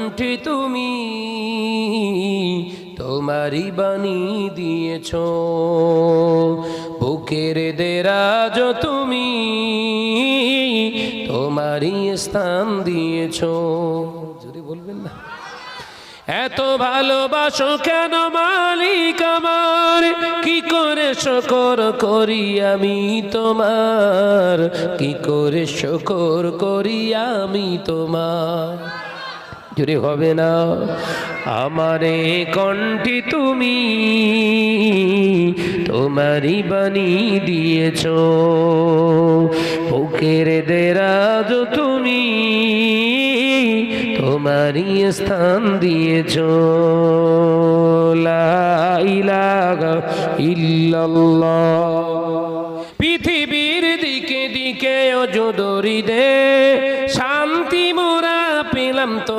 কণ্ঠে তুমি তোমারই বাণী দিয়েছ, বুকের দেরাজ তুমি তোমারই স্থান দিয়েছ। যদি বলবেন না এত ভালোবাসো কেন মালিক আমার, কি করে শুকর করি আমি তোমার, কি করে শুকর করি আমি তোমার। যদি হবে না আমারে কণ্ঠে তুমি তোমারই বাণী দিয়েছ, বুকের দেরাজ তুমি তোমারই স্থান দিয়েছ। লা ইলাহা ইল্লাল্লাহ। পৃথিবীর দিকে দিকে অজদরি দে, শান্তি মোরা পেলাম তোমার